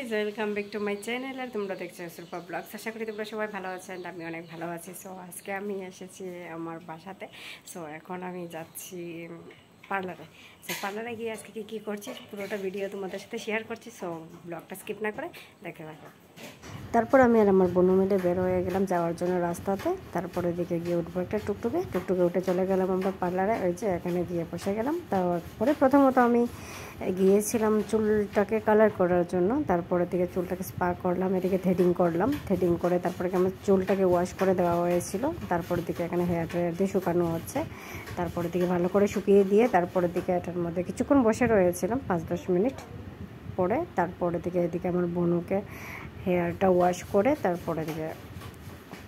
Guys, welcome back to my channel. আর তোমরা দেখছো সুরপা ব্লগস। আশা করি তোমরা সবাই ভালো আছেন, আমি অনেক ভালো আছি। সো আজকে আমি এসেছি আমার বাসাতে। সো এখন আমি যাচ্ছি পার্লারে। সো পার্লারে গিয়ে আজকে কী করছি পুরোটা ভিডিও তোমাদের সাথে শেয়ার করছি। সো ব্লগটা স্কিপ না করে দেখে রাখো। তারপর আমি আর আমার বোনু মিলে বের হয়ে গেলাম যাওয়ার জন্য রাস্তাতে। তারপরে দিকে গিয়ে উঠবো একটা টুকটুকে উঠে চলে গেলাম আমরা পার্লারে। ওই যে এখানে গিয়ে বসে গেলাম। তারপরে প্রথমত আমি গিয়েছিলাম চুলটাকে কালার করার জন্য। তারপরে দিকে চুলটাকে স্পা করলাম, এদিকে থ্রেডিং করলাম। থ্রেডিং করে তারপরে আমার চুলটাকে ওয়াশ করে দেওয়া হয়েছিল। তারপরে দিকে এখানে হেয়ার ড্রায়ার দিয়ে শুকানো হচ্ছে। তারপরে দিকে ভালো করে শুকিয়ে দিয়ে তারপরে দিকে এটার মধ্যে কিছুক্ষণ বসে রয়েছিলাম, 5-10 মিনিট পরে। তারপরে দিকে এদিকে আমার বোনুকে হেয়ারটা ওয়াশ করে তারপরে দিকে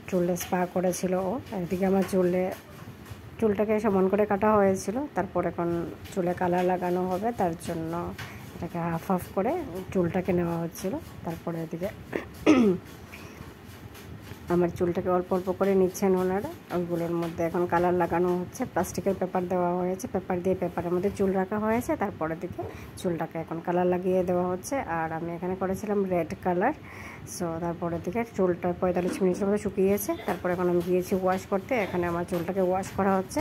চুলে স্পা করেছিল ও। এদিকে আমার চুলটাকে সমান করে কাটা হয়েছিল। তারপর এখন চুলে কালার লাগানো হবে, তার জন্য এটাকে হাফ হাফ করে চুলটাকে নেওয়া হচ্ছিল। তারপরে এদিকে আমার চুলটাকে অল্প অল্প করে নিচ্ছেন ওনারা। ওইগুলোর মধ্যে এখন কালার লাগানো হচ্ছে। প্লাস্টিকের পেপার দেওয়া হয়েছে, পেপার দিয়ে পেপারের মধ্যে চুল রাখা হয়েছে। তারপরে দিকে চুলটাকে এখন কালার লাগিয়ে দেওয়া হচ্ছে। আর আমি এখানে করেছিলাম রেড কালার। সো তারপরে দিকে চুলটা 45 মিনিটের মধ্যে শুকিয়েছে। তারপরে এখন আমি গিয়েছি ওয়াশ করতে। এখানে আমার চুলটাকে ওয়াশ করা হচ্ছে।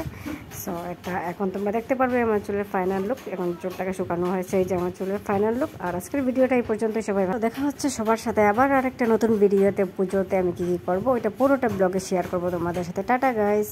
সো এটা এখন তোমরা দেখতে পারবে আমার চুলের ফাইনাল লুক। এখন চুলটাকে শুকানো হয়েছে, এই যে আমার চুলের ফাইনাল লুক। আর আজকের ভিডিওটা এই পর্যন্ত। সবাই ভালো, দেখা হচ্ছে সবার সাথে আবার আরেকটা নতুন ভিডিওতে। পুজোতে আমি কী করবো ওইটা পুরোটা ব্লগে শেয়ার করবো তোমাদের সাথে। Tata guys.